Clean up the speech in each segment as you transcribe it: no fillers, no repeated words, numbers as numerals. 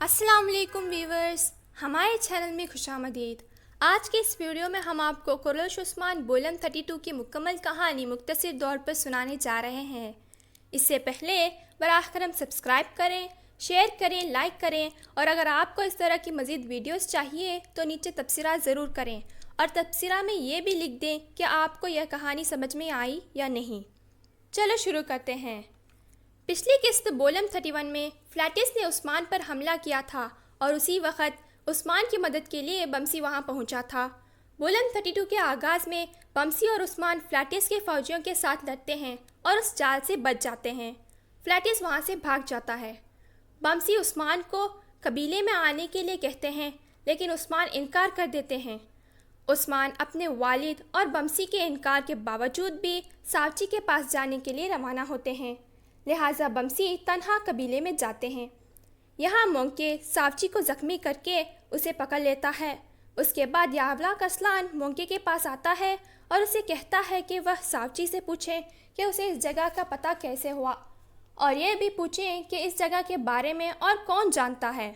السلام علیکم ویورز، ہمارے چینل میں خوش آمدید۔ آج کے اس ویڈیو میں ہم آپ کو کوروش عثمان بولم 32 کی مکمل کہانی مختصر دور پر سنانے جا رہے ہیں۔ اس سے پہلے براہ کرم سبسکرائب کریں، شیئر کریں، لائک کریں، اور اگر آپ کو اس طرح کی مزید ویڈیوز چاہیے تو نیچے تبصرہ ضرور کریں اور تبصرہ میں یہ بھی لکھ دیں کہ آپ کو یہ کہانی سمجھ میں آئی یا نہیں۔ چلو شروع کرتے ہیں۔ پچھلی قسط بولم 31 میں فلیٹس نے عثمان پر حملہ کیا تھا اور اسی وقت عثمان کی مدد کے لیے بمسی وہاں پہنچا تھا۔ بولم 32 کے آغاز میں بمسی اور عثمان فلیٹس کے فوجیوں کے ساتھ لڑتے ہیں اور اس جال سے بچ جاتے ہیں۔ فلیٹس وہاں سے بھاگ جاتا ہے۔ بمسی عثمان کو قبیلے میں آنے کے لیے کہتے ہیں لیکن عثمان انکار کر دیتے ہیں۔ عثمان اپنے والد اور بمسی کے انکار کے باوجود بھی ساوچی کے پاس جانے کے لیے روانہ ہوتے ہیں، لہٰذا بمسی تنہا قبیلے میں جاتے ہیں۔ یہاں مونکے ساوچی کو زخمی کر کے اسے پکڑ لیتا ہے۔ اس کے بعد یاولا کسلان مونکے کے پاس آتا ہے اور اسے کہتا ہے کہ وہ ساوچی سے پوچھیں کہ اسے اس جگہ کا پتہ کیسے ہوا، اور یہ بھی پوچھیں کہ اس جگہ کے بارے میں اور کون جانتا ہے۔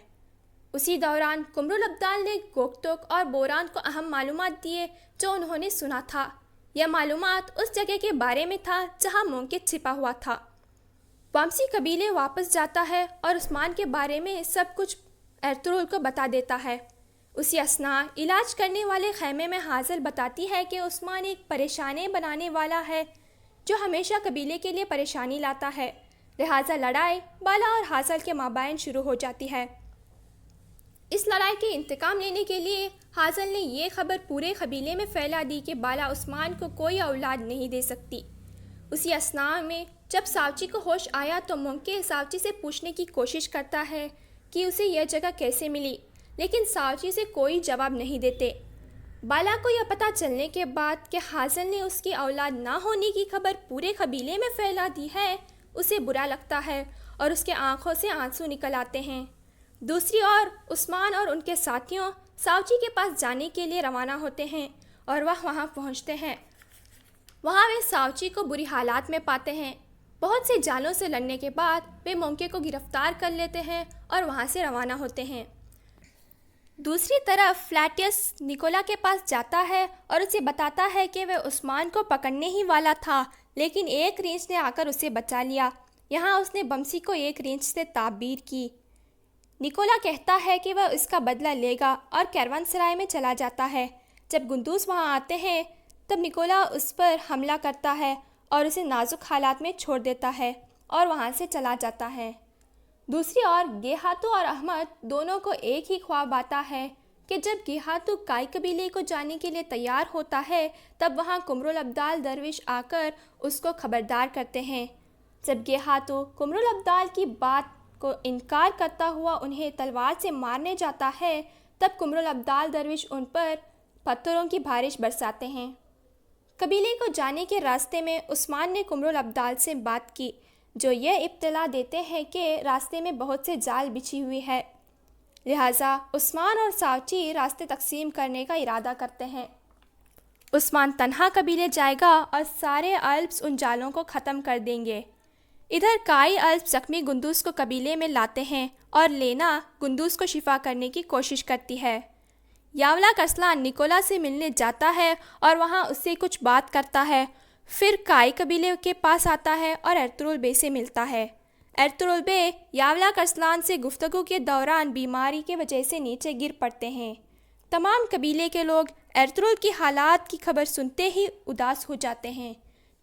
اسی دوران قمر الابدال نے گوکتوک اور بوران کو اہم معلومات دیے جو انہوں نے سنا تھا۔ یہ معلومات اس جگہ کے بارے میں تھا جہاں مونکے چھپا ہوا تھا۔ بمسی قبیلے واپس جاتا ہے اور عثمان کے بارے میں سب کچھ ارطغرل کو بتا دیتا ہے۔ اسی اثناء علاج کرنے والے خیمے میں حاصل بتاتی ہے کہ عثمان ایک پریشانی بنانے والا ہے جو ہمیشہ قبیلے کے لیے پریشانی لاتا ہے، لہٰذا لڑائی بالا اور حاصل کے مابین شروع ہو جاتی ہے۔ اس لڑائی کے انتقام لینے کے لیے حاصل نے یہ خبر پورے قبیلے میں پھیلا دی کہ بالا عثمان کو کوئی اولاد نہیں دے سکتی۔ اسی اثناء میں جب ساوچی کو ہوش آیا تو مونکے ساوچی سے پوچھنے کی کوشش کرتا ہے کہ اسے یہ جگہ کیسے ملی، لیکن ساوچی سے کوئی جواب نہیں دیتے۔ بالا کو یہ پتہ چلنے کے بعد کہ حاصل نے اس کی اولاد نہ ہونے کی خبر پورے قبیلے میں پھیلا دی ہے، اسے برا لگتا ہے اور اس کے آنکھوں سے آنسو نکل آتے ہیں۔ دوسری اور عثمان اور ان کے ساتھیوں ساوچی کے پاس جانے کے لیے روانہ ہوتے ہیں اور وہ وہاں پہنچتے ہیں۔ وہاں وہ ساوچی کو بری حالات میں پاتے ہیں۔ بہت سے جالوں سے لڑنے کے بعد وہ مونکے کو گرفتار کر لیتے ہیں اور وہاں سے روانہ ہوتے ہیں۔ دوسری طرف فلیٹس نکولا کے پاس جاتا ہے اور اسے بتاتا ہے کہ وہ عثمان کو پکڑنے ہی والا تھا، لیکن ایک ریچھ نے آ کر اسے بچا لیا۔ یہاں اس نے بمسی کو ایک ریچھ سے تعبیر کی۔ نکولا کہتا ہے کہ وہ اس کا بدلہ لے گا اور کیروان سرائے میں چلا جاتا ہے۔ جب گندوز وہاں آتے ہیں تب نکولا اس پر حملہ کرتا ہے اور اسے نازک حالات میں چھوڑ دیتا ہے اور وہاں سے چلا جاتا ہے۔ دوسری اور گیہاتو اور احمد دونوں کو ایک ہی خواب آتا ہے کہ جب گیہاتو کائی قبیلے کو جانے کے لیے تیار ہوتا ہے تب وہاں قمر الابدال درویش آ کر اس کو خبردار کرتے ہیں۔ جب گیہاتو قمر الابدال کی بات کو انکار کرتا ہوا انہیں تلوار سے مارنے جاتا ہے تب قمر الابدال درویش ان پر پتھروں کی بارش برساتے ہیں۔ قبیلے کو جانے کے راستے میں عثمان نے قمر الابدال سے بات کی جو یہ اطلاع دیتے ہیں کہ راستے میں بہت سے جال بچھی ہوئی ہے، لہٰذا عثمان اور ساوچی راستے تقسیم کرنے کا ارادہ کرتے ہیں۔ عثمان تنہا قبیلے جائے گا اور سارے الپس ان جالوں کو ختم کر دیں گے۔ ادھر کائی الپ زخمی گندوز کو قبیلے میں لاتے ہیں اور لینا گندوز کو شفا کرنے کی کوشش کرتی ہے۔ یاولا کسلان نکولا سے ملنے جاتا ہے اور وہاں اس سے کچھ بات کرتا ہے، پھر کائی قبیلے کے پاس آتا ہے اور ارطغرل بے سے ملتا ہے۔ ارطغرل بے یاولا کسلان سے گفتگو کے دوران بیماری کی وجہ سے نیچے گر پڑتے ہیں۔ تمام قبیلے کے لوگ ارطغرل کی حالات کی خبر سنتے ہی اداس ہو جاتے ہیں۔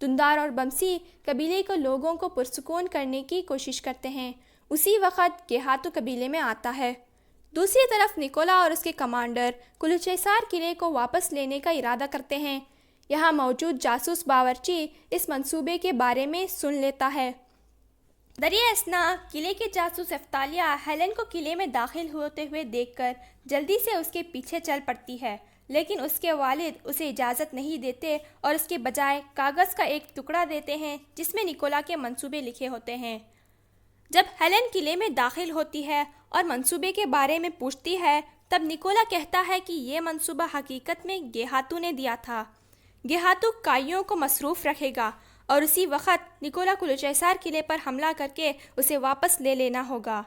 دندار اور بمسی قبیلے کو لوگوں کو پرسکون کرنے کی کوشش کرتے ہیں۔ اسی وقت گیہاتو قبیلے میں آتا ہے۔ دوسری طرف نکولا اور اس کے کمانڈر کلوچیسار قلعے کو واپس لینے کا ارادہ کرتے ہیں۔ یہاں موجود جاسوس باورچی اس منصوبے کے بارے میں سن لیتا ہے۔ دریا اثنا قلعے کے جاسوس افتالیا ہیلن کو قلعے میں داخل ہوتے ہوئے دیکھ کر جلدی سے اس کے پیچھے چل پڑتی ہے، لیکن اس کے والد اسے اجازت نہیں دیتے اور اس کے بجائے کاغذ کا ایک ٹکڑا دیتے ہیں جس میں نکولا کے منصوبے لکھے ہوتے ہیں۔ جب ہیلن قلعے میں داخل ہوتی ہے اور منصوبے کے بارے میں پوچھتی ہے تب نکولا کہتا ہے کہ یہ منصوبہ حقیقت میں گیہاتو نے دیا تھا۔ گیہاتو کائیوں کو مصروف رکھے گا اور اسی وقت نکولا کلوچیسار قلعے پر حملہ کر کے اسے واپس لے لینا ہوگا۔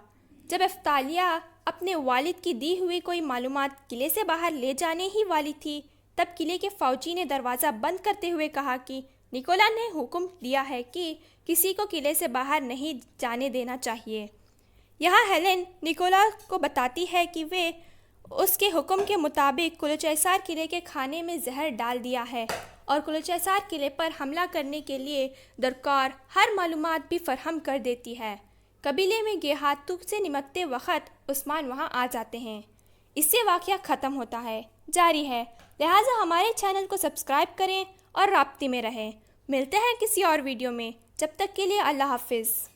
جب افتالیہ اپنے والد کی دی ہوئی کوئی معلومات قلعے سے باہر لے جانے ہی والی تھی، تب قلعے کے فوجی نے دروازہ بند کرتے ہوئے کہا کہ نکولا نے حکم دیا ہے کہ کسی کو قلعے سے باہر نہیں جانے دینا چاہیے۔ یہاں ہیلن نکولا کو بتاتی ہے کہ وہ اس کے حکم کے مطابق کلوچیسار قلعے کے کھانے میں زہر ڈال دیا ہے اور کلوچیسار قلعے پر حملہ کرنے کے لیے درکار ہر معلومات بھی فراہم کر دیتی ہے۔ قبیلے میں گیہاتوں سے نمٹتے وقت عثمان وہاں آ جاتے ہیں۔ اس سے واقعہ ختم ہوتا ہے، جاری ہے۔ لہٰذا ہمارے چینل کو سبسکرائب کریں اور رابطے میں رہیں۔ ملتے ہیں کسی اور ویڈیو میں، جب تک کے لیے اللہ حافظ۔